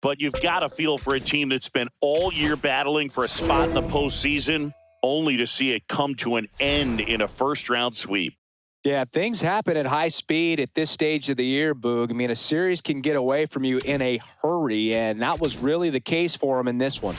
But you've got to feel for a team that's been all year battling for a spot in the postseason, only to see it come to an end in a first-round sweep. Yeah, things happen at high speed at this stage of the year, Boog. I mean, a series can get away from you in a hurry, and that was really the case for him in this one.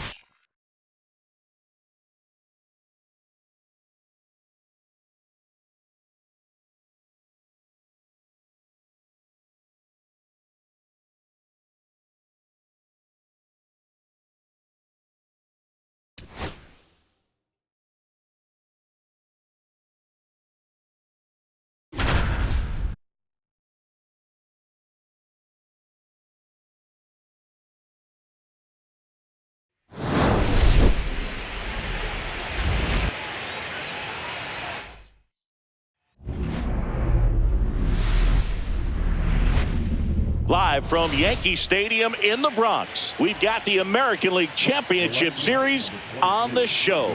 Live from Yankee Stadium in the Bronx, we've got the American League Championship Series on the show.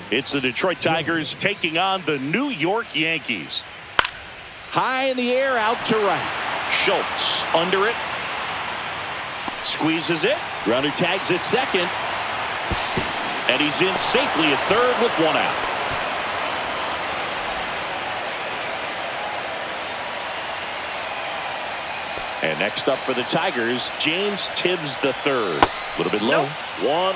It's the Detroit Tigers taking on the New York Yankees. High in the air, out to right. Schultz under it. Squeezes it. Runner tags at second. And he's in safely at third with one out. And next up for the Tigers, James Tibbs III. A little bit low. 1-0.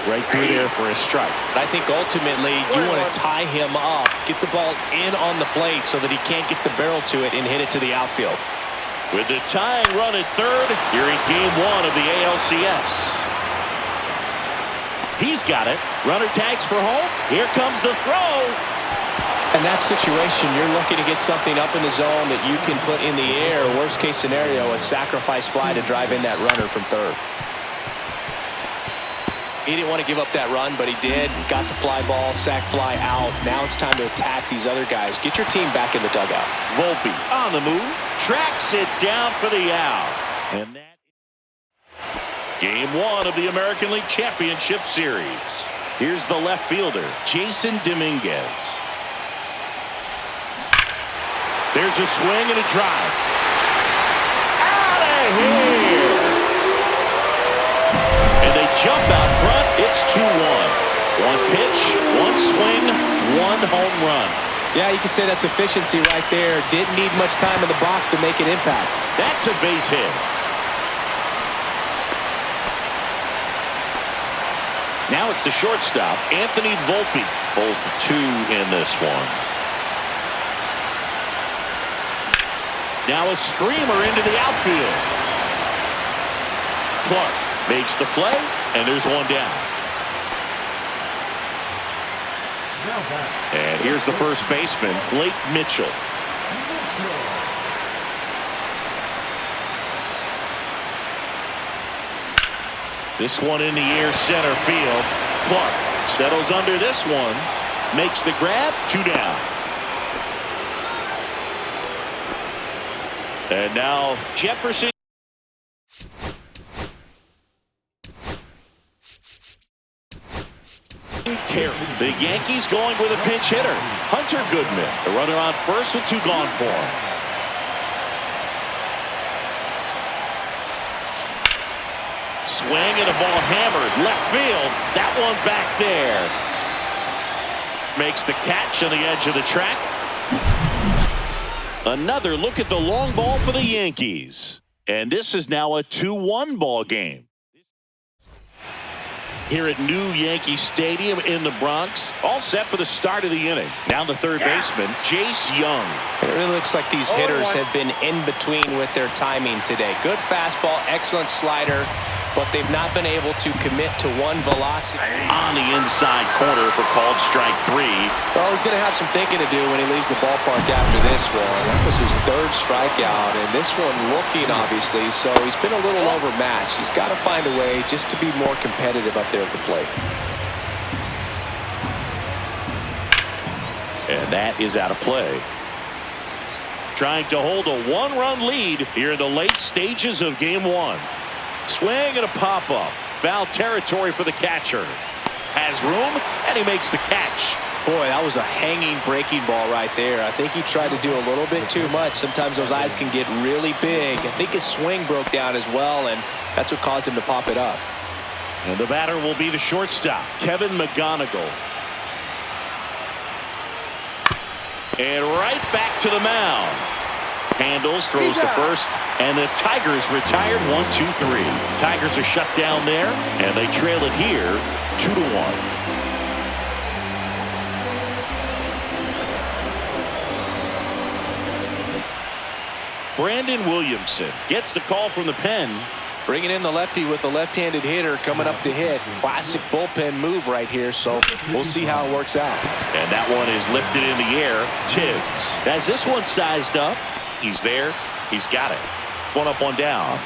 Right through there for a strike. I think ultimately you want to tie him up, get the ball in on the plate so that he can't get the barrel to it and hit it to the outfield. With the tying run at third, here in game one of the ALCS. He's got it. Runner tags for home. Here comes the throw. In that situation, you're looking to get something up in the zone that you can put in the air. Worst case scenario, a sacrifice fly to drive in that runner from third. He didn't want to give up that run, but he did. Got the fly ball, sac fly out. Now it's time to attack these other guys. Get your team back in the dugout. Volpe on the move. Tracks it down for the out. And that game one of the American League Championship Series. Here's the left fielder, Jason Dominguez. There's a swing and a drive. Out of here! And they jump out front. It's 2-1. One pitch, one swing, one home run. Yeah, you could say that's efficiency right there. Didn't need much time in the box to make an impact. That's a base hit. Now it's the shortstop, Anthony Volpe. 0 for 2 in this one. Now a screamer into the outfield. Clark makes the play, and there's one down. And here's the first baseman, Blake Mitchell. This one in the air, center field. Clark settles under this one, makes the grab, 2 down. And now Jefferson. The Yankees going with a pinch hitter, Hunter Goodman. The runner on first with 2 gone for him. Swing and a ball hammered left field. That one back there. Makes the catch on the edge of the track. Another look at the long ball for the Yankees. And this is now a 2-1 ball game. Here at New Yankee Stadium in the Bronx, all set for the start of the inning. Down the third baseman, Jace Young. It really looks like these hitters have been in between with their timing today. Good fastball, excellent slider, but they've not been able to commit to one velocity. On the inside corner for called strike 3. Well, he's going to have some thinking to do when he leaves the ballpark after this one. That was his 3rd strikeout, and this one looking, obviously, so he's been a little overmatched. He's got to find a way just to be more competitive up there at the plate. And that is out of play. Trying to hold a 1-run lead here in the late stages of game 1. Swing and a pop-up. Foul territory for the catcher. Has room, and he makes the catch. Boy, that was a hanging breaking ball right there. I think he tried to do a little bit too much. Sometimes those eyes can get really big. I think his swing broke down as well, and that's what caused him to pop it up. And the batter will be the shortstop, Kevin McGonigal. And right back to the mound. Handles, throws to first, and the Tigers retired 1-2-3. Tigers are shut down there, and they trail it here 2-1. Brandon Williamson gets the call from the pen. Bringing in the lefty with the left-handed hitter coming up to hit. Classic bullpen move right here, so we'll see how it works out. And that one is lifted in the air. Tibbs has this one sized up. He's there. He's got it. One up, one down.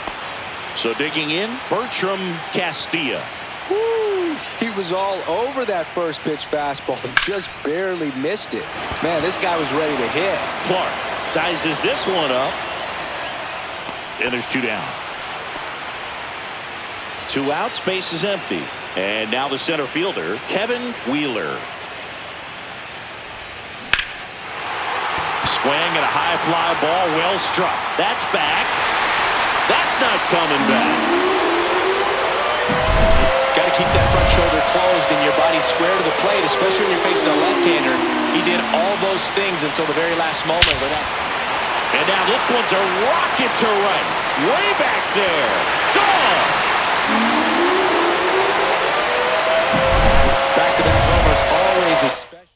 So digging in, Bertram Castilla. Woo! He was all over that first pitch fastball and just barely missed it. Man, this guy was ready to hit. Clark sizes this one up. And there's two down. 2 outs, base is empty. And now the center fielder, Kevin Wheeler. Swing and a high fly ball, well struck. That's back. That's not coming back. Got to keep that front shoulder closed and your body square to the plate, especially when you're facing a left-hander. He did all those things until the very last moment. And now this one's a rocket to right. Way back there. Gone. Back-to-back homers, always a special.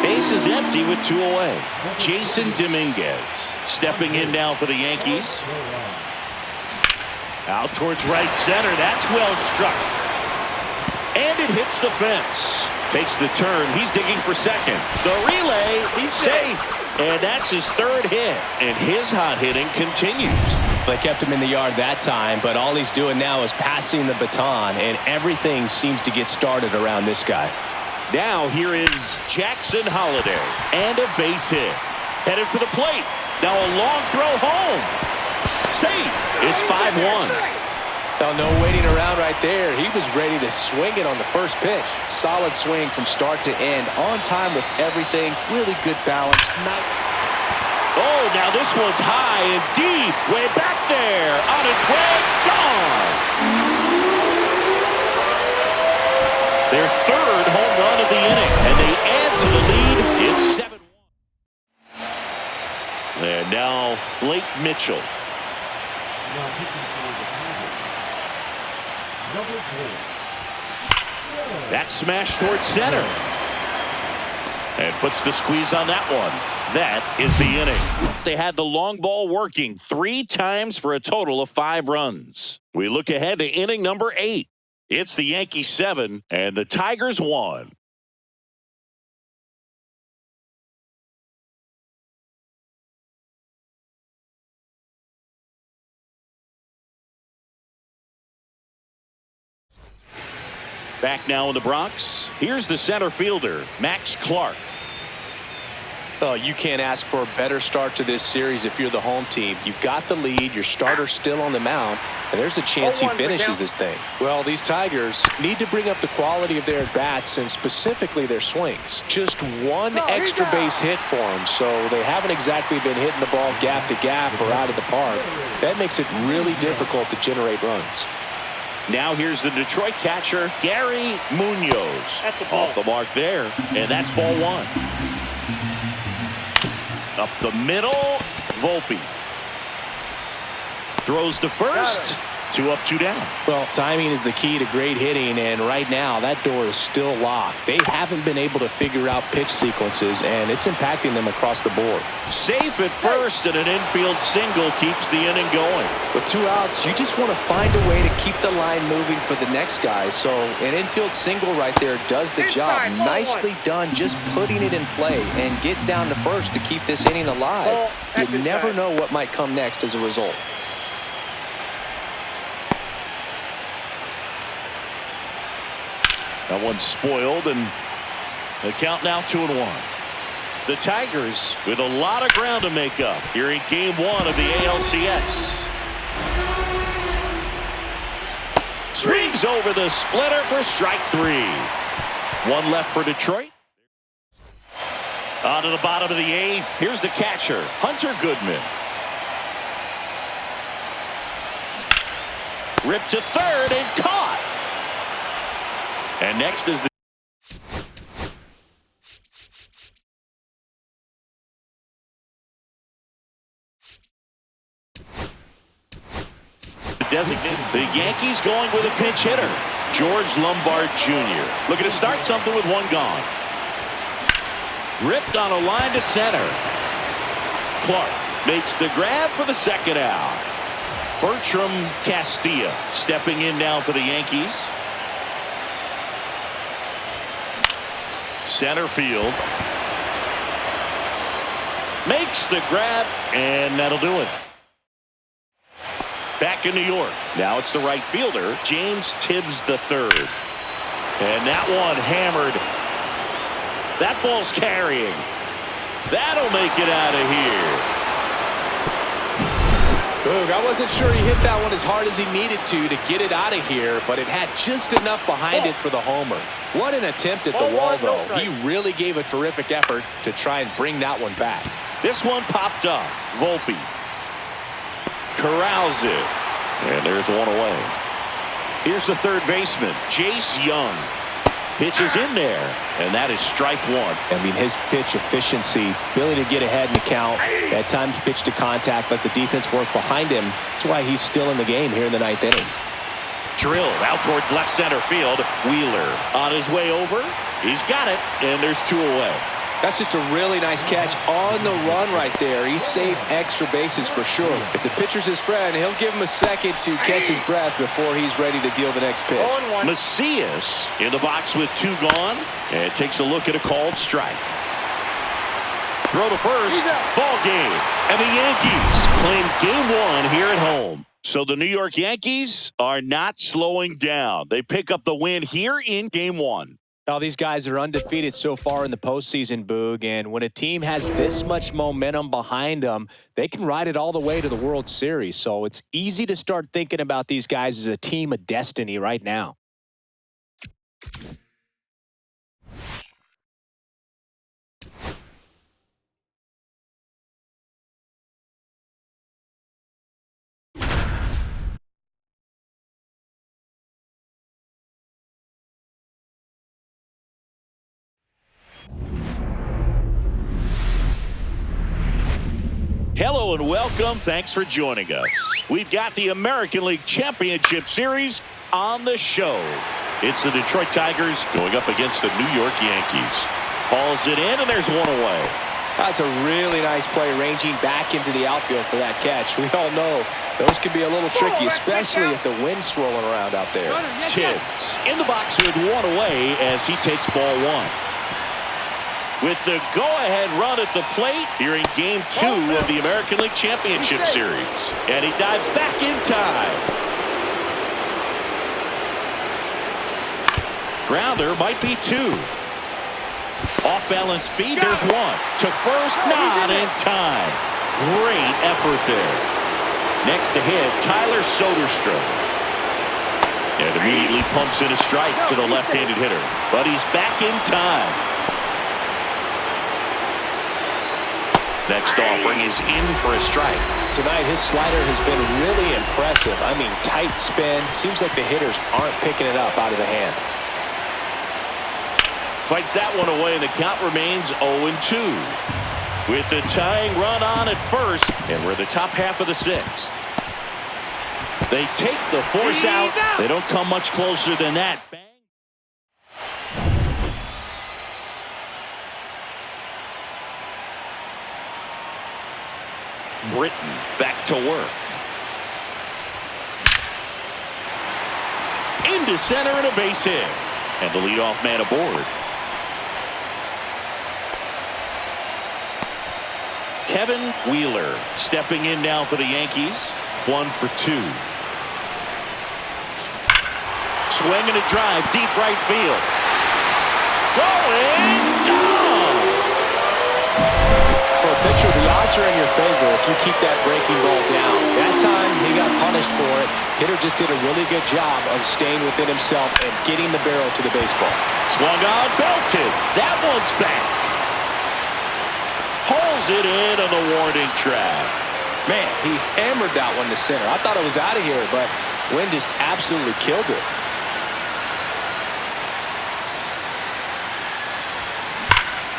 Base is empty with 2 away. Jason Dominguez stepping in now for the Yankees. Out towards right center. That's well struck. And it hits the fence. Takes the turn. He's digging for second. The relay. He's safe. And that's his 3rd hit. And his hot hitting continues. They kept him in the yard that time, but all he's doing now is passing the baton, and everything seems to get started around this guy. Now here is Jackson Holliday. And a base hit. Headed for the plate. Now a long throw home. Safe. It's 5-1. Now, no waiting around right there. He was ready to swing it on the first pitch. Solid swing from start to end. On time with everything. Really good balance. Oh, now this one's high and deep. Way back there. On its way. Gone. Their 3rd home run of the inning. And they add to the lead. It's 7-1. And now Blake Mitchell. That smash towards center. And puts the squeeze on that one. That is the inning. They had the long ball working 3 times for a total of 5 runs. We look ahead to inning number 8. It's the Yankees 7 and the Tigers 1. Back now in the Bronx. Here's the center fielder, Max Clark. Oh, you can't ask for a better start to this series if you're the home team. You've got the lead, your starter's still on the mound, and there's a chance he finishes this thing. Well, these Tigers need to bring up the quality of their at-bats and specifically their swings. Just one extra base hit for them, so they haven't exactly been hitting the ball gap to gap or out of the park. That makes it really difficult to generate runs. Now here's the Detroit catcher, Gary Munoz. Off the mark there, and that's ball 1. Up the middle, Volpe. Throws to first. 2 up, 2 down. Well, timing is the key to great hitting, and right now that door is still locked. They haven't been able to figure out pitch sequences, and it's impacting them across the board. Safe at first, and an infield single keeps the inning going. With 2 outs, you just want to find a way to keep the line moving for the next guy. So an infield single right there does the job. Nicely done, just putting it in play and get down to first to keep this inning alive. You never know what might come next as a result. That one's spoiled, and the count now 2-1. The Tigers with a lot of ground to make up here in Game 1 of the ALCS. Swings over the splitter for strike 3. One left for Detroit. On to the bottom of the eighth. Here's the catcher, Hunter Goodman. Ripped to third and caught. And next is the designated. The Yankees going with a pinch hitter, George Lombard Jr. Looking to start something with one gone. Ripped on a line to center. Clark makes the grab for the second out. Bertram Castilla stepping in now for the Yankees. Center field. Makes the grab, and that'll do it. Back in New York. Now it's the right fielder, James Tibbs III. And that one hammered. That ball's carrying. That'll make it out of here. Boog, I wasn't sure he hit that one as hard as he needed to get it out of here, but it had just enough behind it for the homer. What an attempt at the wall, though. He really gave a terrific effort to try and bring that one back. This one popped up. Volpe corrals it. And there's one away. Here's the third baseman, Jace Young. Pitches in there, and that is strike one. I mean, his pitch efficiency, ability to get ahead in the count, at times pitch to contact, let the defense work behind him. That's why he's still in the game here in the ninth inning. Drilled out towards left center field. Wheeler on his way over. He's got it, and there's two away. That's just a really nice catch on the run right there. He saved extra bases for sure. If the pitcher's his friend, he'll give him a second to catch his breath before he's ready to deal the next pitch. Macias in the box with two gone, and takes a look at a called strike. Throw to first, ball game. And the Yankees claim game one here at home. So the New York Yankees are not slowing down. They pick up the win here in game one. Now, these guys are undefeated so far in the postseason, Boog, and when a team has this much momentum behind them, they can ride it all the way to the World Series. So it's easy to start thinking about these guys as a team of destiny right now. Hello and welcome. Thanks for joining us. We've got the American League Championship Series on the show. It's the Detroit Tigers going up against the New York Yankees. Hauls it in, and there's one away. That's a really nice play, ranging back into the outfield for that catch. We all know those can be a little tricky, especially if the wind's swirling around out there. Tibbs in the box with one away as he takes ball one. With the go-ahead run at the plate here in Game 2 of the American League Championship Series. And he dives back in time. Grounder might be two. Off-balance feed, there's one. To first, not in time. Great effort there. Next to hit, Tyler Soderstrom. And immediately pumps in a strike to the left-handed hitter. But he's back in time. Next offering is in for a strike. Tonight, his slider has been really impressive. I mean, tight spin. Seems like the hitters aren't picking it up out of the hand. Fights that one away, and the count remains 0-2. With the tying run on at first, and we're in the top half of the sixth. They take the force out. They don't come much closer than that. Bang. Britton back to work. Into center and a base hit. And the leadoff man aboard. Kevin Wheeler stepping in now for the Yankees. 1 for 2. Swing and a drive, deep right field. Going down. For a pitcher, the odds are in your favor if you keep that breaking ball down. That time, he got punished for it. Hitter just did a really good job of staying within himself and getting the barrel to the baseball. Swung on, belted. That one's back. Hauls it in on the warning track. Man, he hammered that one to center. I thought it was out of here, but wind just absolutely killed it.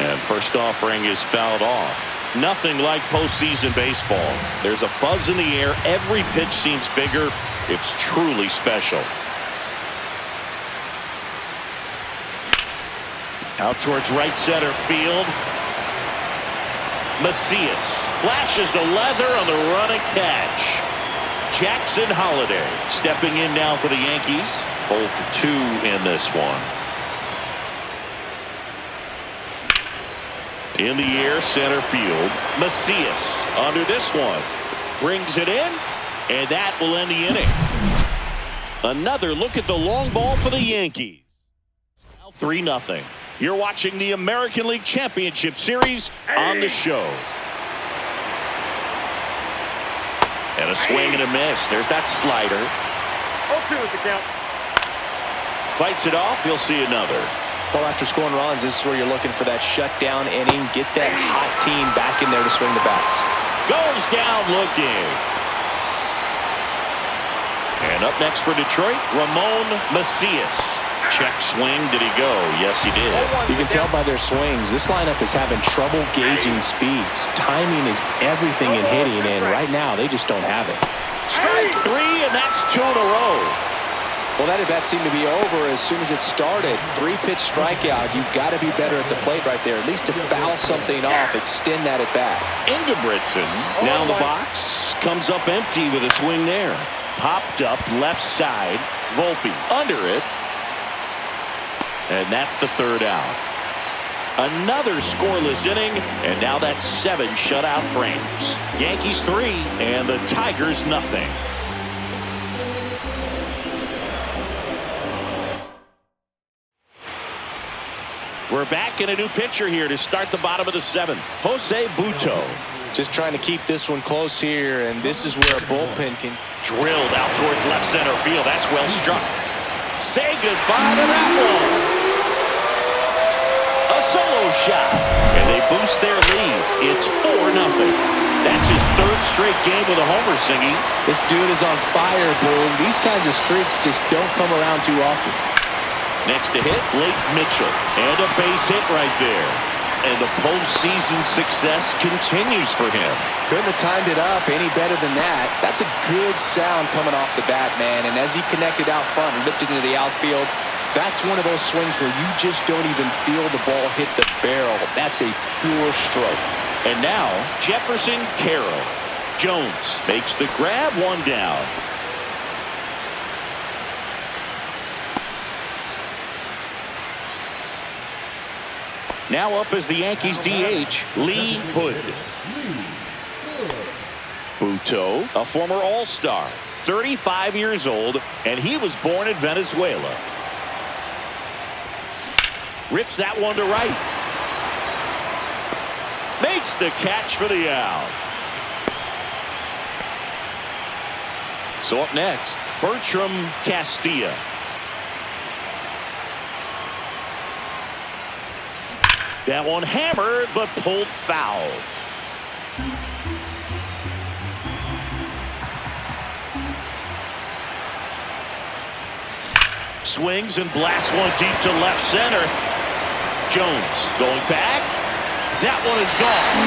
And first offering is fouled off. Nothing like postseason baseball. There's a buzz in the air. Every pitch seems bigger. It's truly special. Out towards right center field. Macias flashes the leather on the running catch. Jackson Holliday stepping in now for the Yankees. 0 for 2 in this one. In the air, center field. Macias under this one. Brings it in, and that will end the inning. Another look at the long ball for the Yankees. 3-0. You're watching the American League Championship Series on the show. And a swing and a miss. There's that slider. 0-2 is the count. Fights it off. You'll see another. Well, after scoring runs, this is where you're looking for that shutdown inning. Get that hot team back in there to swing the bats. Goes down looking. And up next for Detroit, Ramon Macias. Check swing. Did he go? Yes, he did. You can tell by their swings, this lineup is having trouble gauging speeds. Timing is everything in hitting, and right now they just don't have it. Strike 3, and that's 2 in a row. Well, that at bat seemed to be over as soon as it started. 3-pitch strikeout. You've got to be better at the plate right there, at least to foul something off, extend that at bat. Ingebrigtsen now in the box. Comes up empty with a swing there. Popped up left side. Volpe under it. And that's the third out. Another scoreless inning, and now that's 7 shutout frames. Yankees 3 and the Tigers nothing. We're back in a new pitcher here to start the bottom of the 7th. Jose Butto. Just trying to keep this one close here, and this is where a bullpen can. Drilled out towards left center field. That's well struck. Say goodbye to that one. A solo shot. And they boost their lead. It's 4-0. That's his 3rd straight game with a homer, Singy. This dude is on fire, Boone. These kinds of streaks just don't come around too often. Next to hit, Blake Mitchell. And a base hit right there. And the postseason success continues for him. Couldn't have timed it up any better than that. That's a good sound coming off the bat, man. And as he connected out front and lifted into the outfield, that's one of those swings where you just don't even feel the ball hit the barrel. That's a pure stroke. And now, Jefferson Carroll. Jones makes the grab, 1 down. Now up as the Yankees DH, Lee Hood. Butto, a former All-Star, 35 years old, and he was born in Venezuela. Rips that one to right. Makes the catch for the out. So up next, Bertram Castilla. That one hammered, but pulled foul. Swings and blasts one deep to left center. Jones going back. That one is gone.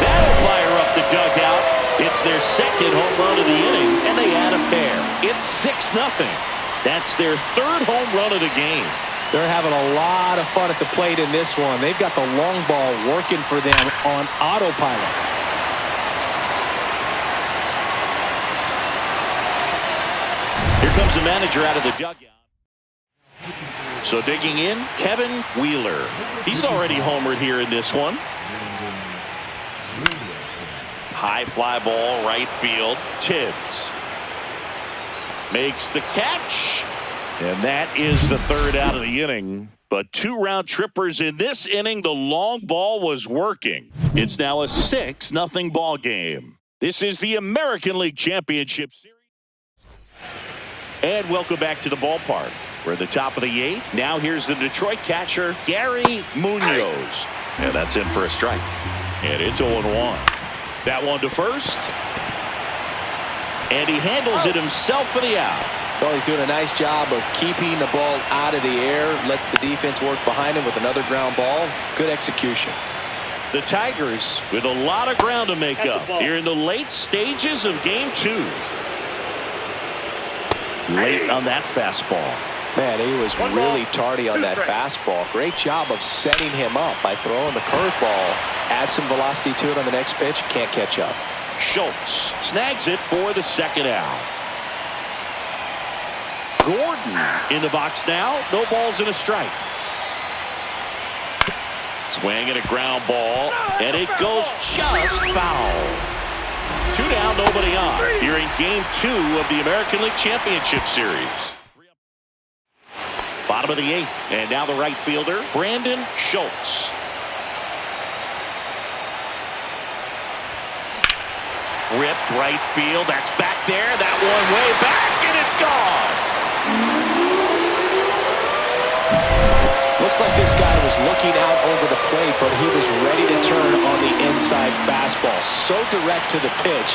That'll fire up the dugout. It's their 2nd home run of the inning, and they add a pair. It's 6-0. That's their 3rd home run of the game. They're having a lot of fun at the plate in this one. They've got the long ball working for them on autopilot. Here comes the manager out of the dugout. So digging in, Kevin Wheeler. He's already homered here in this one. High fly ball, right field. Tibbs makes the catch. And that is the 3rd out of the inning. But 2 round trippers in this inning. The long ball was working. It's now a 6-0 ball game. This is the American League Championship Series. And welcome back to the ballpark. We're at the top of the 8th. Now here's the Detroit catcher, Gary Munoz. And that's in for a strike. And it's 0-1. That one to first. And he handles it himself for the out. Well, he's doing a nice job of keeping the ball out of the air. Lets the defense work behind him with another ground ball. Good execution. The Tigers with a lot of ground to make up here in the late stages of game 2. Late on that fastball. Man, he was really tardy on that fastball. Great job of setting him up by throwing the curveball. Add some velocity to it on the next pitch. Can't catch up. Schultz snags it for the second out. Gordon in the box now. No balls and a strike. Swing and a ground ball. And it goes just foul. 2 down, nobody on. Here in game 2 of the American League Championship Series. Bottom of the 8th. And now the right fielder, Brandon Schultz. Ripped right field. That's back there. That one way back, and it's gone. Looks like this guy was looking out over the plate, but he was ready to turn on the inside fastball. So direct to the pitch.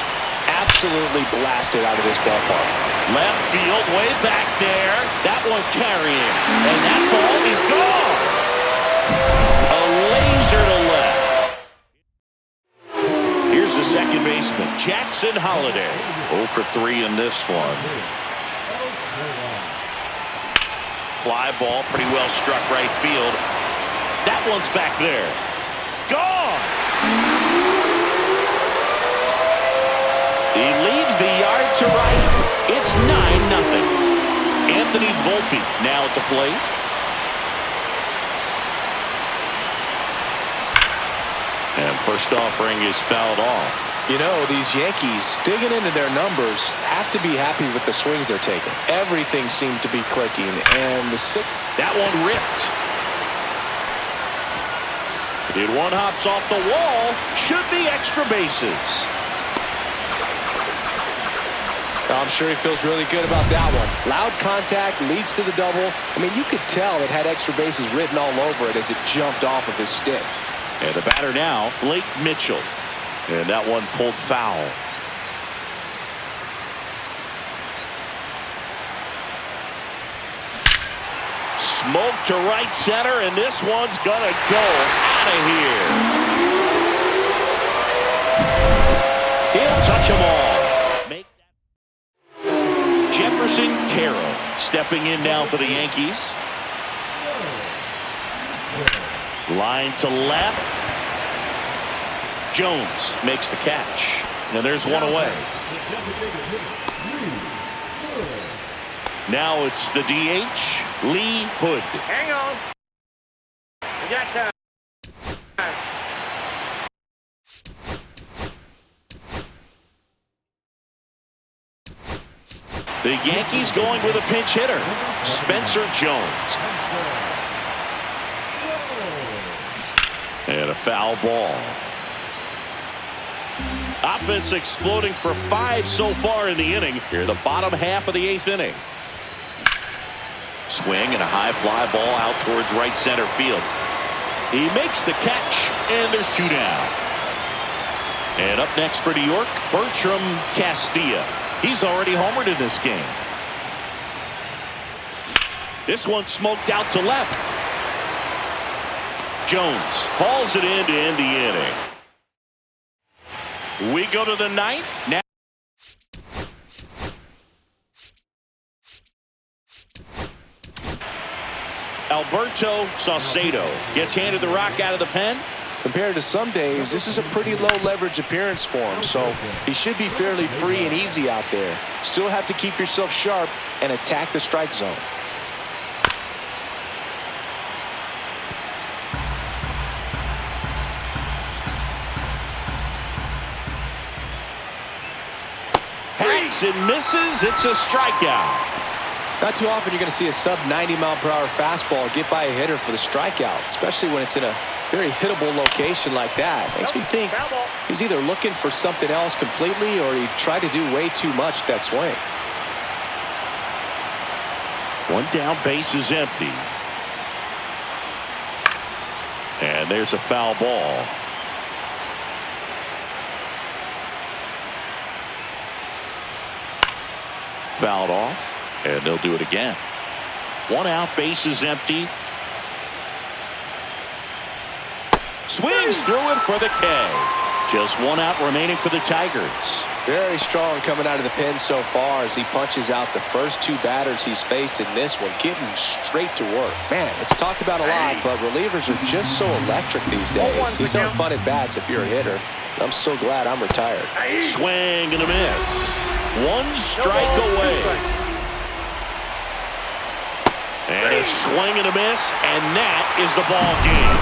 Absolutely blasted out of this ballpark. Left field, way back there. That one carrying. And that ball is gone. A laser to left. Here's the second baseman, Jackson Holliday. 0 for 3 in this one. Fly ball, pretty well struck right field. That one's back there. Gone! He leaves the yard to right. It's 9-0. Anthony Volpe now at the plate. And first offering is fouled off. You know, these Yankees, digging into their numbers, have to be happy with the swings they're taking. Everything seemed to be clicking, and the 6th. That one ripped. Did one hops off the wall. Should be extra bases. I'm sure he feels really good about that one. Loud contact leads to the double. I mean, you could tell it had extra bases written all over it as it jumped off of his stick. And the batter now, Blake Mitchell. And that one pulled foul. Smoke to right center, and this one's gonna go out of here. He'll touch them all. Jefferson Carroll stepping in now for the Yankees. Line to left. Jones makes the catch. Now there's one away. Now it's the DH, Lee Hood. Hang on. We got time. The Yankees going with a pinch hitter, Spencer Jones. And a foul ball. Offense exploding for 5 so far in the inning. Here, the bottom half of the 8th inning. Swing and a high fly ball out towards right center field. He makes the catch, and there's 2 down. And up next for New York, Bertram Castilla. He's already homered in this game. This one smoked out to left. Jones hauls it in to end the inning. We go to the 9th. Now Alberto Saucedo gets handed the rock out of the pen. Compared to some days, this is a pretty low leverage appearance for him, so he should be fairly free and easy out there. Still have to keep yourself sharp and attack the strike zone. Hacks and misses. It's a strikeout. Not too often you're going to see a sub 90-mile-per-hour fastball get by a hitter for the strikeout, especially when it's in a very hittable location like that. Makes me think he's either looking for something else completely or he tried to do way too much with that swing. One down, base is empty. And there's a foul ball. Fouled off, and they'll do it again. One out, base is empty. Swings through it for the K. Just one out remaining for the Tigers. Very strong coming out of the pen so far as he punches out the first two batters he's faced in this one, getting straight to work. Man, it's talked about a lot, but relievers are just so electric these days. These aren't fun at bats if you're a hitter. I'm so glad I'm retired. Swing and a miss. One strike away. And a swing and a miss, and that is the ball game.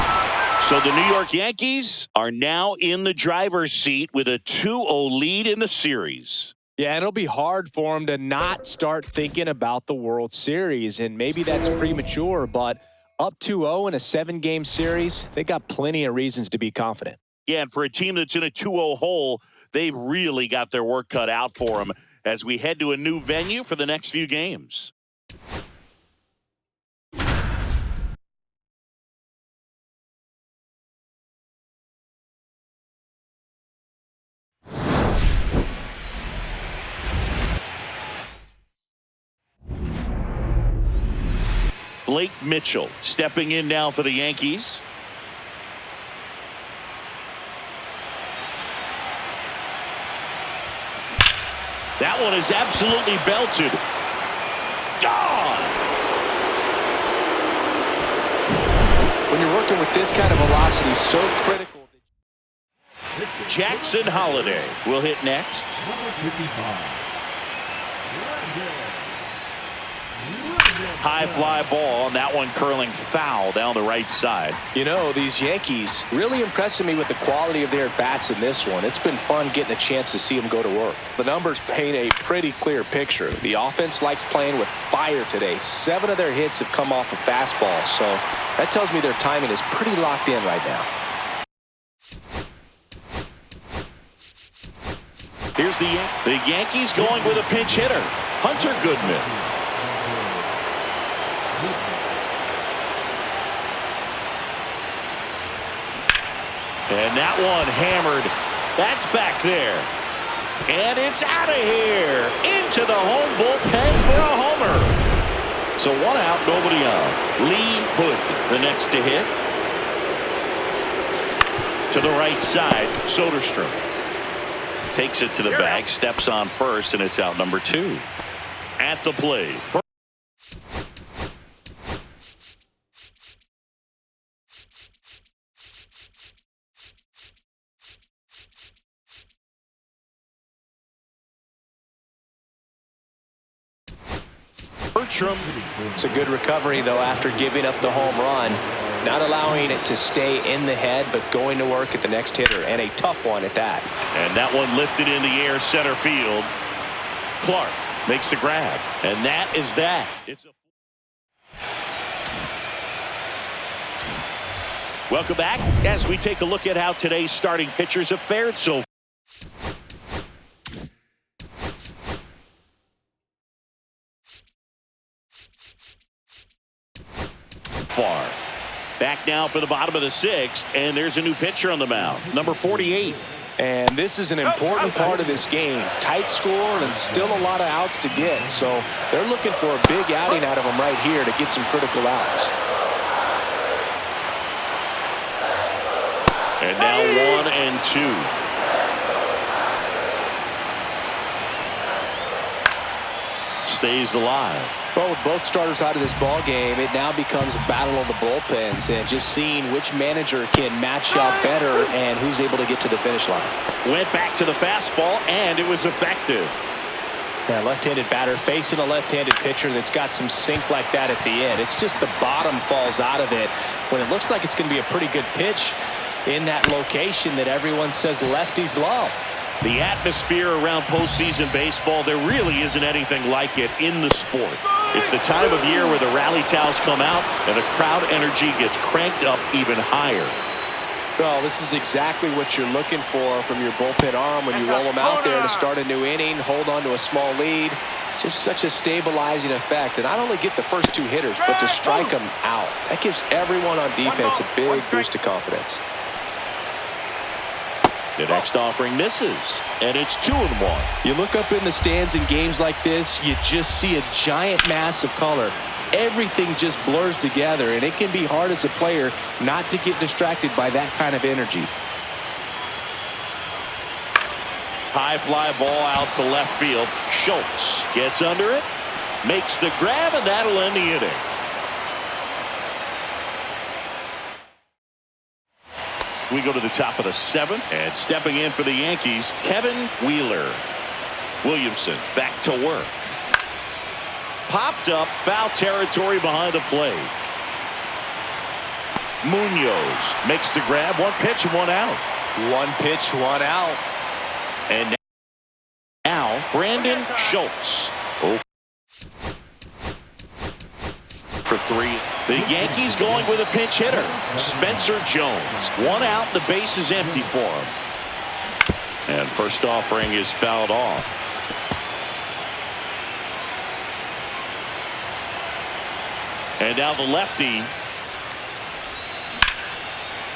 So the New York Yankees are now in the driver's seat with a 2-0 lead in the series. Yeah, it'll be hard for them to not start thinking about the World Series, and maybe that's premature, but up 2-0 in a 7-game series, they got plenty of reasons to be confident. Yeah, and for a team that's in a 2-0 hole, they've really got their work cut out for them as we head to a new venue for the next few games. Blake Mitchell stepping in now for the Yankees. That one is absolutely belted. Gone! When you're working with this kind of velocity, so critical. Jackson Holiday will hit next. High fly ball, and that one curling foul down the right side. You know, these Yankees really impressing me with the quality of their bats in this one. It's been fun getting a chance to see them go to work. The numbers paint a pretty clear picture. The offense likes playing with fire today. 7 of their hits have come off a fastball, so that tells me their timing is pretty locked in right now. Here's the Yankees going with a pinch hitter, Hunter Goodman. And that one hammered. That's back there. And it's out of here. Into the home bullpen for a homer. So one out, nobody on. Lee Hood, the next to hit. To the right side, Soderstrom. Takes it to the bag, steps on first, and it's out number 2. At the plate. It's a good recovery, though, after giving up the home run. Not allowing it to stay in the head, but going to work at the next hitter, and a tough one at that. And that one lifted in the air, center field. Clark makes the grab, and that is that. Welcome back as we take a look at how today's starting pitchers have fared so far. Back now for the bottom of the 6th, and there's a new pitcher on the mound, number 48. And this is an important part of this game. Tight score and still a lot of outs to get. So they're looking for a big outing out of them right here to get some critical outs. And now 1 and 2. Stays alive. Well, with both starters out of this ball game, it now becomes a battle of the bullpens and just seeing which manager can match up better and who's able to get to the finish line. Went back to the fastball, and it was effective. Yeah, left-handed batter facing a left-handed pitcher that's got some sink like that at the end. It's just the bottom falls out of it when it looks like it's going to be a pretty good pitch in that location that everyone says lefties love. The atmosphere around postseason baseball, there really isn't anything like it in the sport. It's the time of year where the rally towels come out and the crowd energy gets cranked up even higher. Well, this is exactly what you're looking for from your bullpen arm when you roll them out there to start a new inning, hold on to a small lead. Just such a stabilizing effect. And not only get the first two hitters, but to strike them out. That gives everyone on defense a big boost of confidence. The next offering misses, and it's 2-1. You look up in the stands in games like this, you just see a giant mass of color. Everything just blurs together, and it can be hard as a player not to get distracted by that kind of energy. High fly ball out to left field. Schultz gets under it, makes the grab, and that'll end the inning. We go to the top of the 7th, and stepping in for the Yankees, Kevin Wheeler. Williamson back to work. Popped up, foul territory behind the plate. Munoz makes the grab, 1 pitch and 1 out. 1 pitch, 1 out. And now Brandon Schultz. 0 for 3. The Yankees going with a pinch hitter, Spencer Jones. 1 out, the base is empty for him. And first offering is fouled off. And now the lefty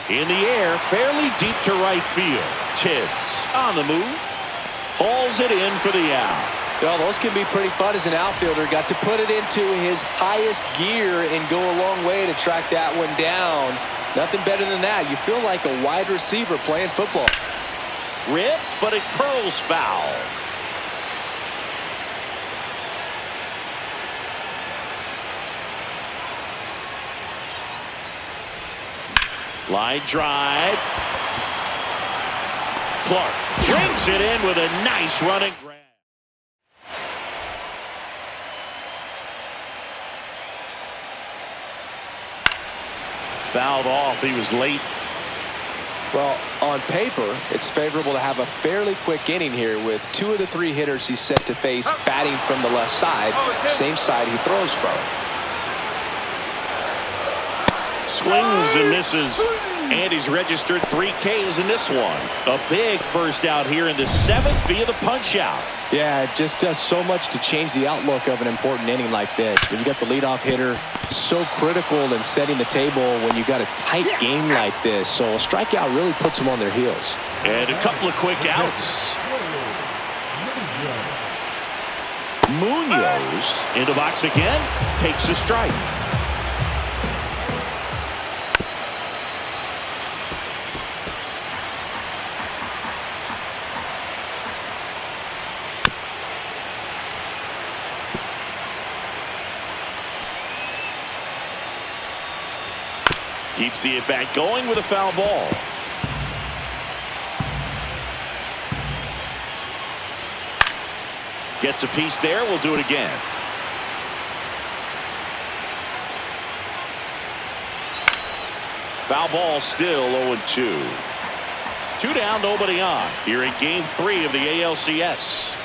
in the air, fairly deep to right field. Tibbs on the move, hauls it in for the out. Well, those can be pretty fun as an outfielder. Got to put it into his highest gear and go a long way to track that one down. Nothing better than that. You feel like a wide receiver playing football. Ripped, but it curls foul. Line drive. Clark brings it in with a nice running grab. Fouled off. He was late. Well, on paper, it's favorable to have a fairly quick inning here with 2 of the 3 hitters he's set to face batting from the left side, same side he throws from. Swings and misses, and he's registered 3 Ks in this one. A big first out here in the 7th via the punch out. Yeah, it just does so much to change the outlook of an important inning like this. When you got the leadoff hitter, so critical in setting the table when you got a tight game like this. So a strikeout really puts them on their heels. And a couple of quick outs. Munoz in the box again, takes a strike. Keeps the at-bat going with a foul ball. Gets a piece there. We'll do it again. Foul ball still 0-2. 2 down, nobody on. Here in Game 3 of the ALCS.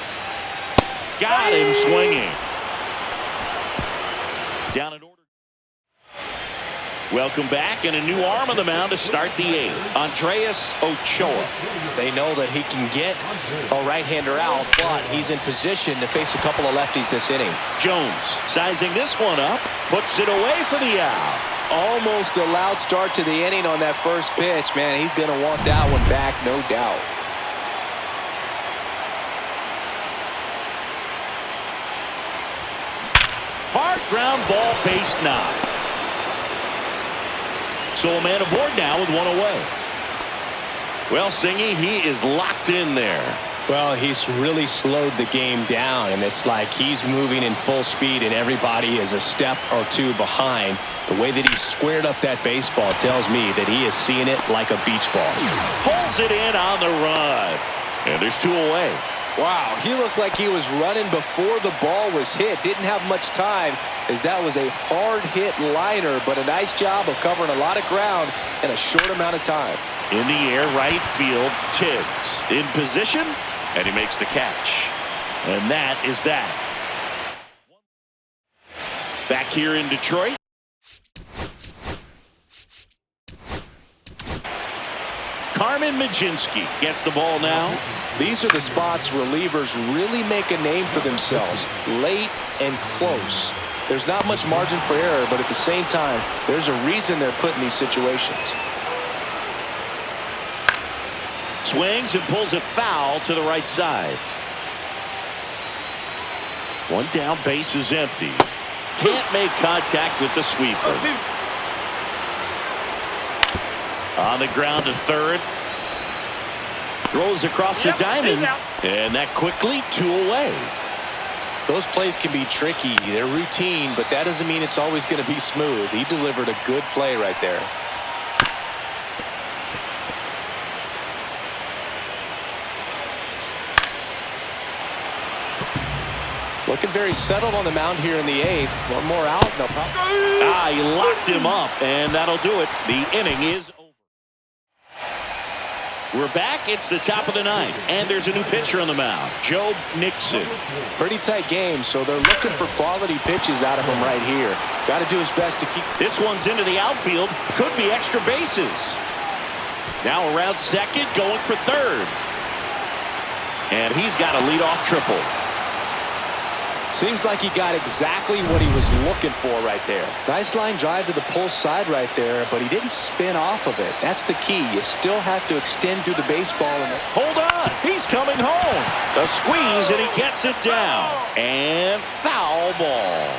Got him swinging. Down in order. Welcome back, and a new arm on the mound to start the 8th. Andreas Ochoa. They know that he can get a right-hander out, but he's in position to face a couple of lefties this inning. Jones sizing this one up, puts it away for the out. Almost a loud start to the inning on that first pitch. Man, he's going to want that one back, no doubt. Hard ground ball, base knock. So a man aboard now with 1 away. Well, Singy, he is locked in there. Well, he's really slowed the game down, and it's like he's moving in full speed and everybody is a step or 2 behind. The way that he squared up that baseball tells me that he is seeing it like a beach ball. Pulls it in on the run. And there's 2 away. Wow, he looked like he was running before the ball was hit. Didn't have much time, as that was a hard hit liner, but a nice job of covering a lot of ground in a short amount of time. In the air, right field, Tibbs in position, and he makes the catch. And that is that. Back here in Detroit. Carmen Majinski gets the ball now. These are the spots relievers really make a name for themselves. Late and close. There's not much margin for error, but at the same time, there's a reason they're put in these situations. Swings and pulls it foul to the right side. One down, base is empty. Can't make contact with the sweeper. On the ground to third. Throws across the diamond. And that quickly 2 away. Those plays can be tricky. They're routine, but that doesn't mean it's always going to be smooth. He delivered a good play right there. Looking very settled on the mound here in the 8th. One more out. No problem. He locked him up, and that'll do it. The inning is over. We're back. It's the top of the 9th, and there's a new pitcher on the mound, Joe Nixon. Pretty tight game, so they're looking for quality pitches out of him right here. Got to do his best to keep. This one's into the outfield. Could be extra bases. Now around second, going for third. And he's got a leadoff triple. Seems like he got exactly what he was looking for right there. Nice line drive to the pull side right there, but he didn't spin off of it. That's the key. You still have to extend through the baseball. Hold on. He's coming home. A squeeze, and he gets it down. And foul ball.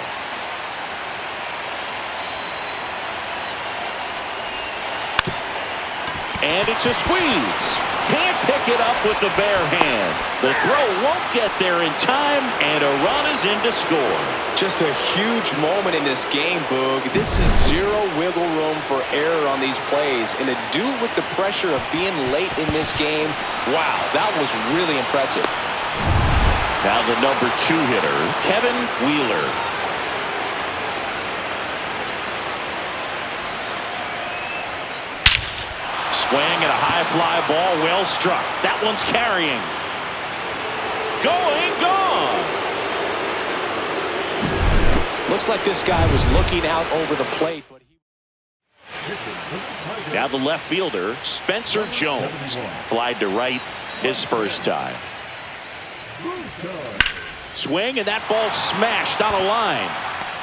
And it's a squeeze. Can't pick it up with the bare hand. The throw won't get there in time, and a run is in to score. Just a huge moment in this game, Boog. This is zero wiggle room for error on these plays, and to do it with the pressure of being late in this game, wow, that was really impressive. Now the number 2 hitter, Kevin Wheeler. Swing and a high fly ball, well struck. That one's carrying. Going, gone. Looks like this guy was looking out over the plate. But now the left fielder, Spencer Jones. Flied to right his first time. Swing, and that ball smashed on a line.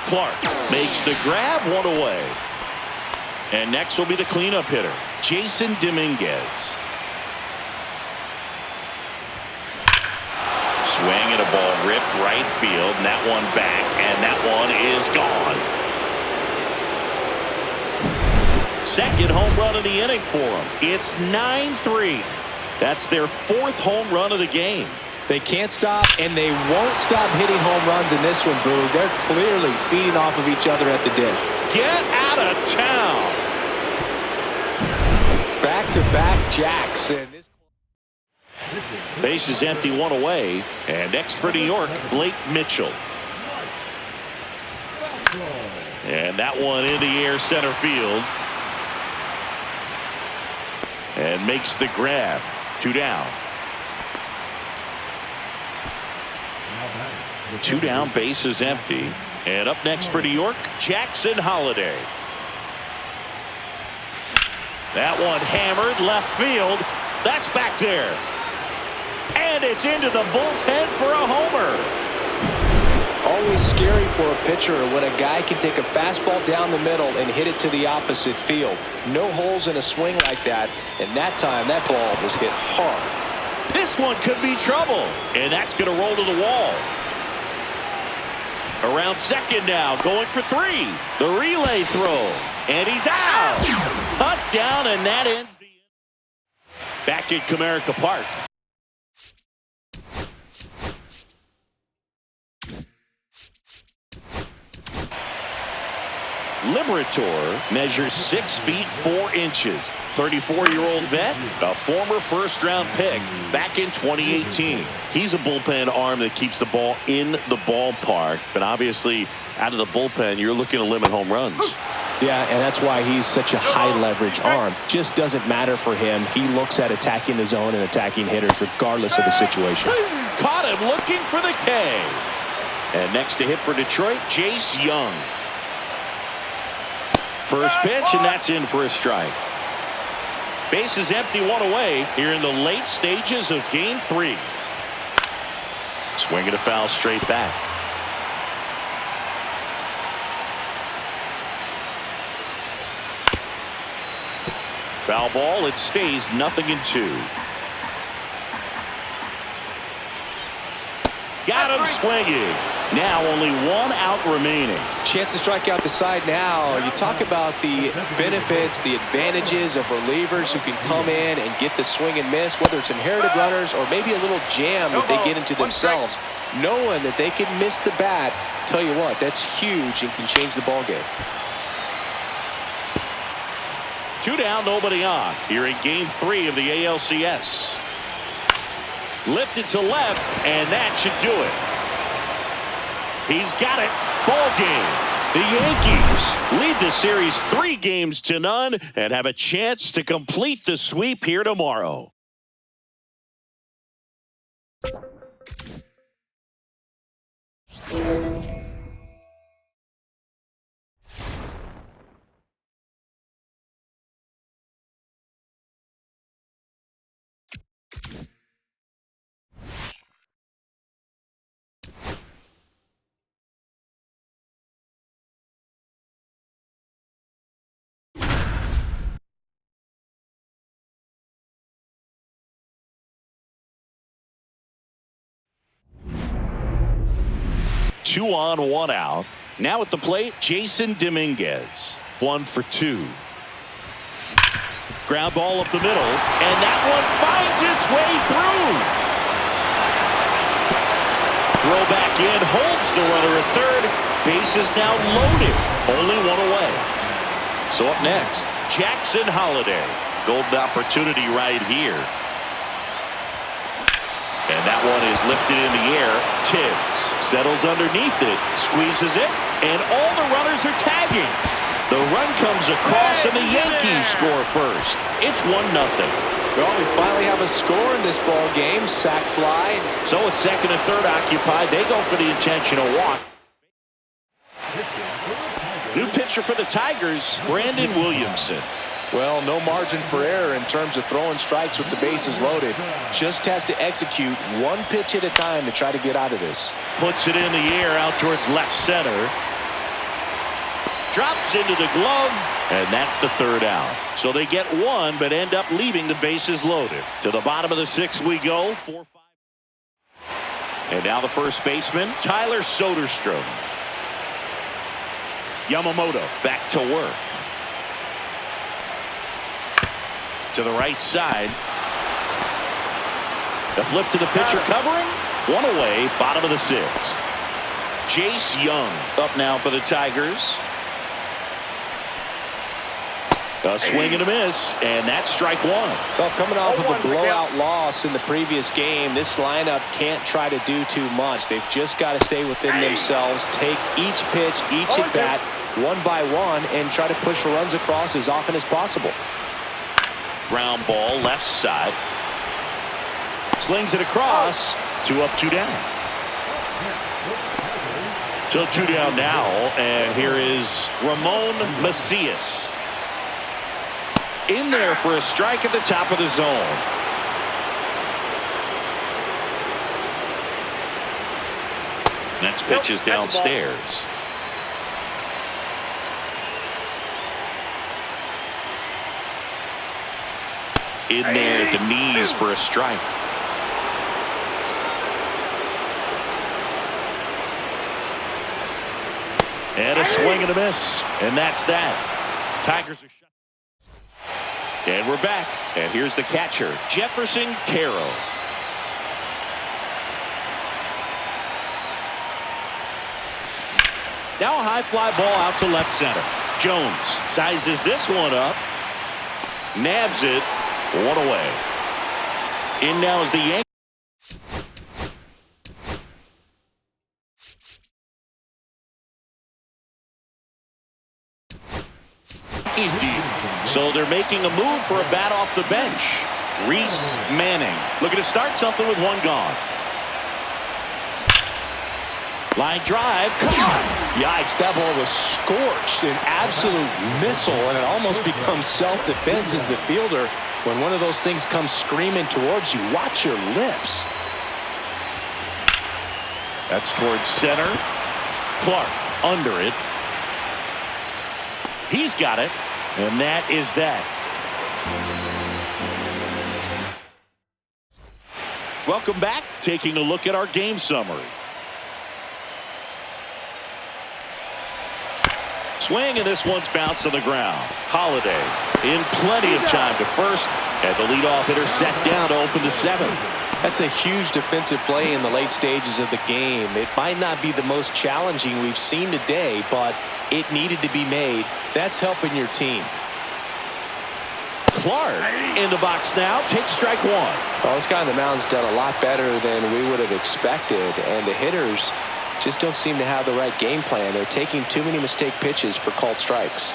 Clark makes the grab, 1 away. And next will be the cleanup hitter, Jason Dominguez. Swing and a ball ripped right field, and that one back, and that one is gone. Second home run of the inning for him. It's 9-3. That's their 4th home run of the game. they can't stop, and they won't stop hitting home runs in this one, Boog. They're clearly feeding off of each other at the dish. Get out of town. Back-to-back jacks. And base is empty, 1 away. And next for New York, Blake Mitchell. And that one in the air center field. And makes the grab. 2 down. 2 down, base is empty. And up next for New York, Jackson Holliday. That one hammered left field. That's back there. And it's into the bullpen for a homer. Always scary for a pitcher when a guy can take a fastball down the middle and hit it to the opposite field. No holes in a swing like that. And that time, that ball was hit hard. This one could be trouble. And that's going to roll to the wall. Around second now, going for 3. The relay throw. And he's out. Cut down, and that ends the inning. Back at Comerica Park. Liberator measures 6 feet 4 inches. 34-year-old vet, a former first-round pick back in 2018. He's a bullpen arm that keeps the ball in the ballpark. But obviously, out of the bullpen, you're looking to limit home runs. Yeah, and that's why he's such a high-leverage arm. Just doesn't matter for him. He looks at attacking the zone and attacking hitters regardless of the situation. Caught him looking for the K. And next to hit for Detroit, Jace Young. First pitch, and that's in for a strike. Base is empty, one away here in the late stages of game 3. Swinging a foul straight back. Foul ball. It stays 0-2. Got him swinging. Now only 1 out remaining. Chance to strike out the side now. You talk about the benefits, the advantages of relievers who can come in and get the swing and miss, whether it's inherited runners or maybe a little jam that they get into themselves. Knowing that they can miss the bat, tell you what, that's huge and can change the ball game. 2 down, nobody on here in game 3 of the ALCS. Lifted to left, and that should do it. He's got it. Ball game. The Yankees lead the series 3-0 and have a chance to complete the sweep here tomorrow. Two on, 1 out. Now at the plate, Jason Dominguez. 1 for 2. Ground ball up the middle, and that one finds its way through. Throw back in, holds the runner at third. Base is now loaded. Only 1 away. So up next, Jackson Holliday. Golden opportunity right here. And that one is lifted in the air. Tibbs settles underneath it, squeezes it, and all the runners are tagging. The run comes across, and the Yankees score first. It's 1-0. Well, we finally have a score in this ball game. Sac fly. So with second and third occupied, they go for the intentional walk. New pitcher for the Tigers, Brandon Williamson. Well, no margin for error in terms of throwing strikes with the bases loaded. Just has to execute 1 pitch at a time to try to get out of this. Puts it in the air out towards left center. Drops into the glove, and that's the 3rd out. So they get 1, but end up leaving the bases loaded. To the bottom of the 6th we go. 4-5. And now the first baseman, Tyler Soderstrom. Yamamoto back to work. To the right side. The flip to the pitcher covering. 1 away, bottom of the 6th. Jace Young up now for the Tigers. A swing and a miss, and that's strike 1. Well, coming off of a blowout loss in the previous game, this lineup can't try to do too much. They've just got to stay within themselves, take each pitch, each at bat, 1 by 1, and try to push runs across as often as possible. Ground ball left side. Slings it across. 2 up, 2 down. So 2 down now, and here is Ramon Macias. In there for a strike at the top of the zone. Next pitch is downstairs. In there at the knees for a strike. And a swing and a miss. And that's that. Tigers are shut. And we're back. And here's the catcher, Jefferson Carroll. Now a high fly ball out to left center. Jones sizes this one up. Nabs it. 1 away. In now is the Yankees. Deep. So they're making a move for a bat off the bench. Reese Manning looking to start something with 1 gone. Line drive, caught. Yikes, that ball was scorched, an absolute missile, and it almost becomes self-defense as the fielder. When one of those things comes screaming towards you, watch your lips. That's towards center. Clark under it. He's got it, and that is that. Welcome back. Taking a look at our game summary. Swing, and this one's bounced on the ground. Holiday in plenty of time to first, and the leadoff hitter set down to open the seventh. That's a huge defensive play in the late stages of the game. It might not be the most challenging we've seen today, but it needed to be made. That's helping your team. Clark in the box now. Takes strike one. Well, this guy on the mound's done a lot better than we would have expected, and the hitters just don't seem to have the right game plan. They're taking too many mistake pitches for called strikes.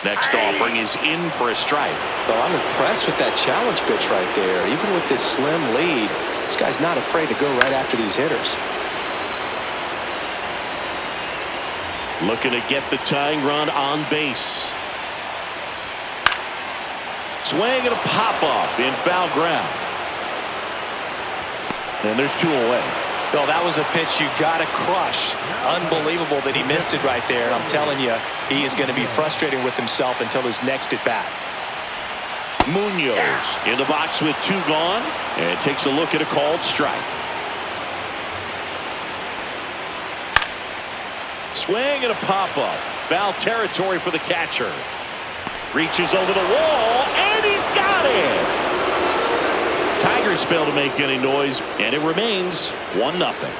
Next offering is in for a strike. Well, I'm impressed with that challenge pitch right there. Even with this slim lead, this guy's not afraid to go right after these hitters. Looking to get the tying run on base. Swing and a pop-up in foul ground. And there's two away. Well, that was a pitch you got to crush. Unbelievable that he missed it right there. I'm telling you, he is going to be frustrated with himself until his next at-bat. Munoz in the box with two gone, and takes a look at a called strike. Swing and a pop-up. Foul territory for the catcher. Reaches over the wall, and he's got it. Tigers fail to make any noise, and it remains 1-0.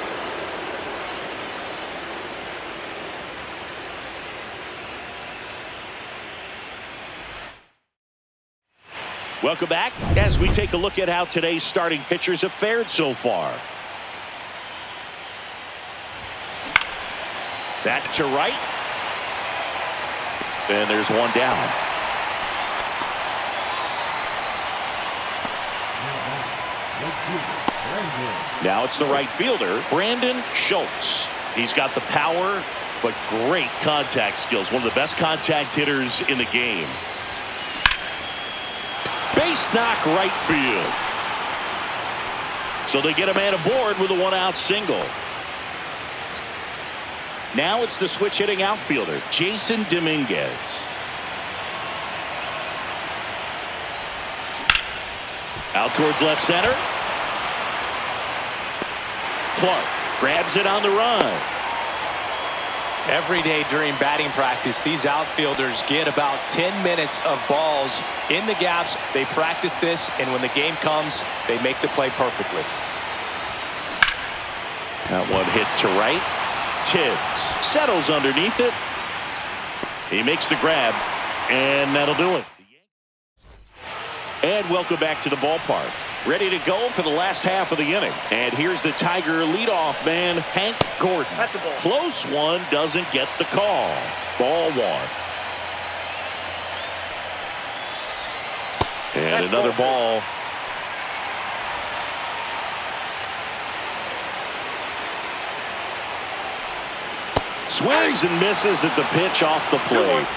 Welcome back as we take a look at how today's starting pitchers have fared so far. That to right. And there's one down. Now it's the right fielder, Brandon Schultz. He's got the power, but great contact skills. One of the best contact hitters in the game. Base knock right field. So they get a man aboard with a one-out single. Now it's the switch hitting outfielder, Jason Dominguez. Out towards left center. Clark grabs it on the run. Every day during batting practice, these outfielders get about 10 minutes of balls in the gaps. They practice this, and when the game comes, they make the play perfectly. That one hit to right. Tibbs settles underneath it. He makes the grab, and that'll do it. And welcome back to the ballpark. Ready to go for the last half of the inning. And here's the Tiger leadoff man, Hank Gordon. That's a ball. Close one, doesn't get the call. Ball one. And another ball. Swings and misses at the pitch off the plate.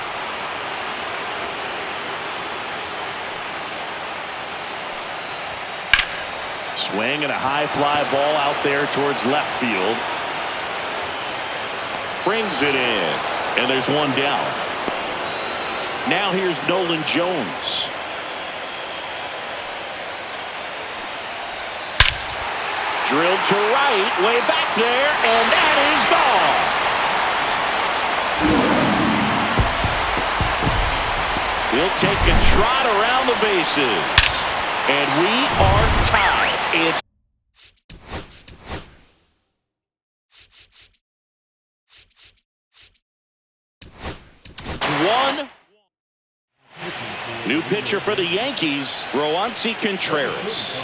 Swing and a high fly ball out there towards left field. Brings it in. And there's one down. Now here's Nolan Jones. Drilled to right, way back there, and that is gone. He'll take a trot around the bases. And we are tied. It's one. New pitcher for the Yankees, Roansy Contreras.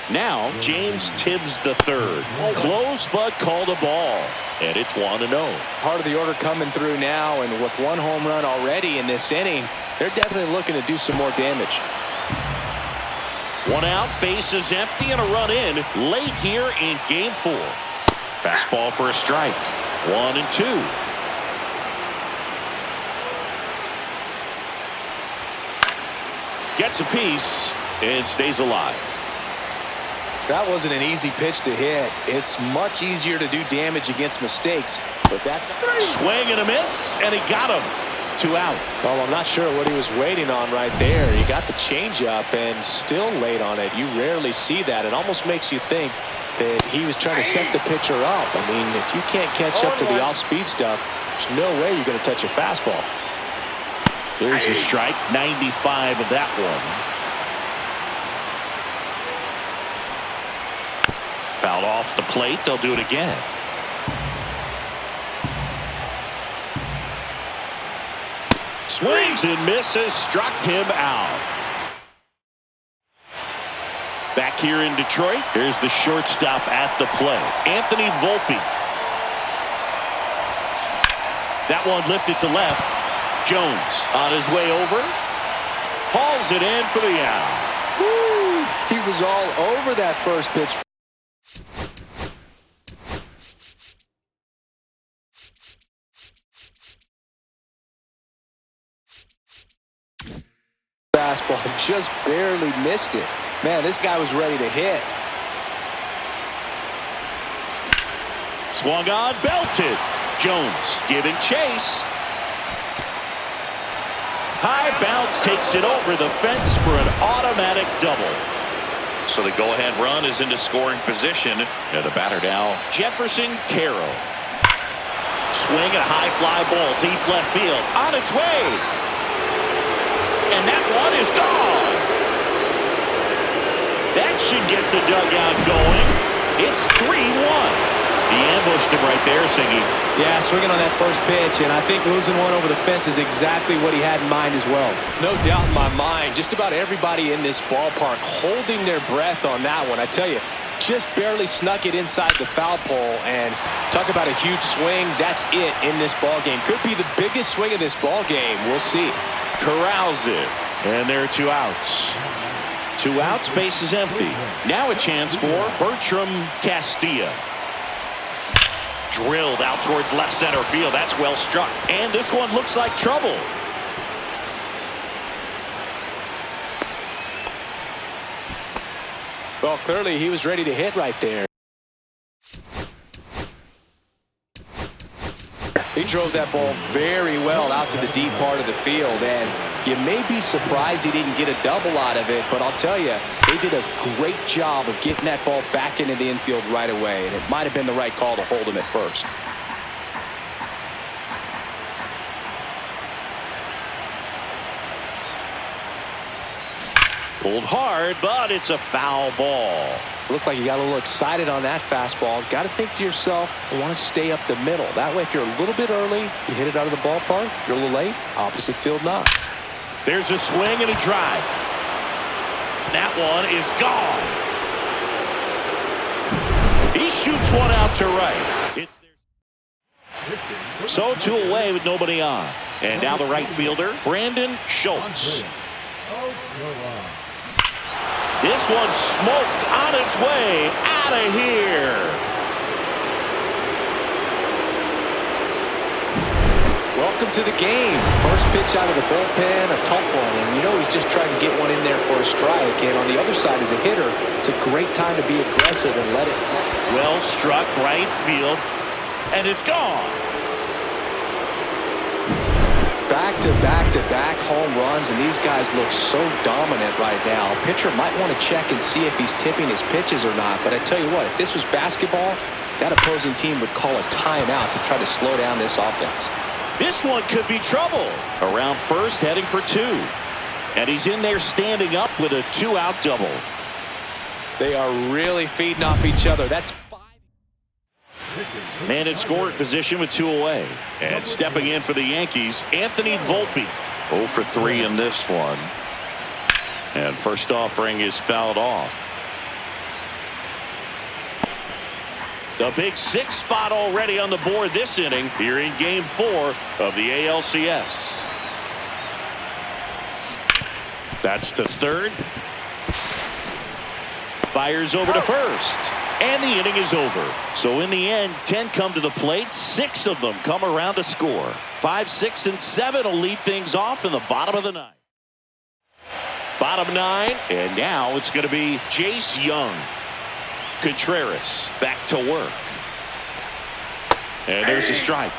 Now, James Tibbs III. Close, but called a ball. And it's 1-0. Part of the order coming through now, and with one home run already in this inning, they're definitely looking to do some more damage. One out, bases empty, and a run in late here in game 4. Fastball for a strike. 1-2. Gets a piece and stays alive. That wasn't an easy pitch to hit. It's much easier to do damage against mistakes, but that's not... Swing and a miss, and he got him. 2 out. Well, I'm not sure what he was waiting on right there. He got the changeup and still late on it. You rarely see that. It almost makes you think that he was trying to set the pitcher up. I mean, if you can't catch up to the off-speed stuff, there's no way you're going to touch a fastball. There's the strike. 95 of that one. Fouled off the plate. They'll do it again. Swings and misses. Struck him out. Back here in Detroit, here's the shortstop at the plate, Anthony Volpe. That one lifted to left. Jones on his way over. Hauls it in for the out. Woo! He was all over that first pitch. Fastball just barely missed it. Man, this guy was ready to hit. Swung on, belted. Jones giving chase. High bounce takes it over the fence for an automatic double. So the go-ahead run is into scoring position. And the batter now, Jefferson Carroll. Swing a high fly ball deep left field. On its way. And that one is gone. That should get the dugout going. It's 3-1. He ambushed him right there, Siggy. Yeah, swinging on that first pitch, and I think losing one over the fence is exactly what he had in mind as well. No doubt in my mind, just about everybody in this ballpark holding their breath on that one. I tell you, just barely snuck it inside the foul pole, and talk about a huge swing. That's it in this ball game. Could be the biggest swing of this ball game. We'll see. Corrals it, and there are 2 outs. 2 outs, base is empty. Now a chance for Bertram Castilla. Drilled out towards left center field. That's well struck. And this one looks like trouble. Well, clearly he was ready to hit right there. He drove that ball very well out to the deep part of the field, and you may be surprised he didn't get a double out of it, but I'll tell you, they did a great job of getting that ball back into the infield right away, and it might have been the right call to hold him at first. Pulled hard, but it's a foul ball. Looked like you got a little excited on that fastball. Got to think to yourself, I want to stay up the middle. That way, if you're a little bit early, you hit it out of the ballpark. If you're a little late, opposite field knock. There's a swing and a drive. That one is gone. He shoots one out to right. So 2 away with nobody on. And now the right fielder, Brandon Schultz. This one smoked on its way out of here. Welcome to the game. First pitch out of the bullpen, a tough one. And you know he's just trying to get one in there for a strike. And on the other side, as a hitter, it's a great time to be aggressive and let it fly. Well struck right field. And it's gone. Back-to-back-to-back home runs, and these guys look so dominant right now. A pitcher might want to check and see if he's tipping his pitches or not. But I tell you what, if this was basketball, that opposing team would call a timeout to try to slow down this offense. This one could be trouble. Around first, heading for 2. And he's in there standing up with a 2-out double. They are really feeding off each other. That's 5. Man in scoring position with 2 away. And stepping in for the Yankees, Anthony Volpe. 0 for 3 in this one. And first offering is fouled off. The big 6 spot already on the board this inning here in game 4 of the ALCS. That's to third. Fires over to first. And the inning is over. So in the end, 10 come to the plate. 6 of them come around to score. 5, 6, and 7 will lead things off in the bottom of the 9th. Bottom 9, and now it's going to be Jace Young. Contreras back to work. And there's a strike.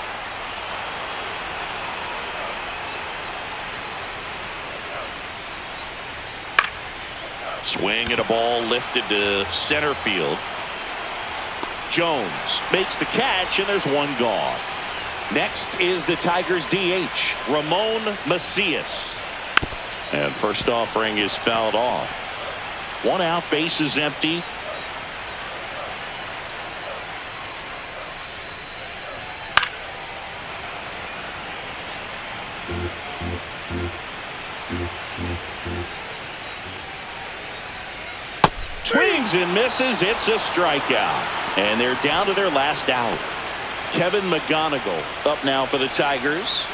Swing and a ball lifted to center field. Jones makes the catch, and there's one gone. Next is the Tigers DH, Ramon Macias. And first offering is fouled off. 1 out, base is empty. Swings and misses. It's a strikeout. And they're down to their last out. Kevin McGonigal up now for the Tigers.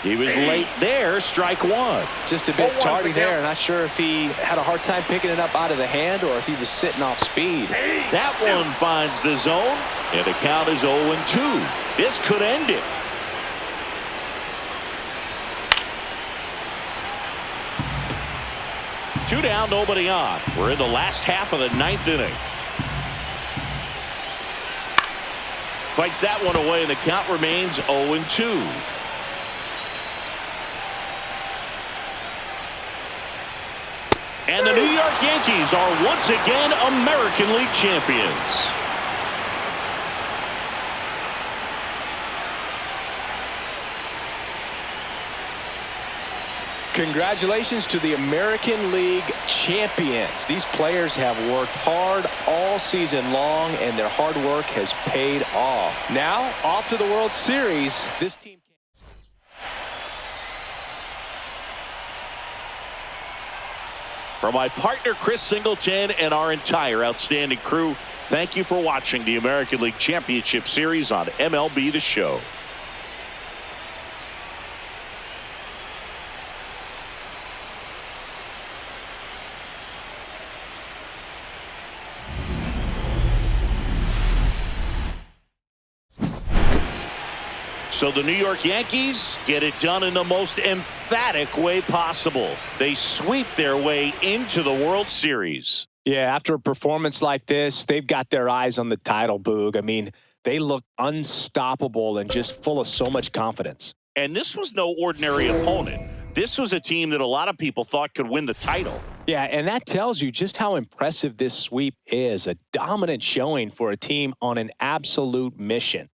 He was late there. Strike 1. Just a bit tardy there. Not sure if he had a hard time picking it up out of the hand or if he was sitting off speed. That one finds the zone. And the count is 0-2. This could end it. Two down, nobody on. We're in the last half of the 9th inning. Fights that one away, and the count remains 0-2. And the New York Yankees are once again American League champions. Congratulations to the American League champions. These players have worked hard all season long, and their hard work has paid off. Now, off to the World Series. This team. For my partner, Chris Singleton, and our entire outstanding crew, thank you for watching the American League Championship Series on MLB The Show. So the New York Yankees get it done in the most emphatic way possible. They sweep their way into the World Series. Yeah, after a performance like this, they've got their eyes on the title, Boog. I mean, they look unstoppable and just full of so much confidence. And this was no ordinary opponent. This was a team that a lot of people thought could win the title. Yeah, and that tells you just how impressive this sweep is. A dominant showing for a team on an absolute mission.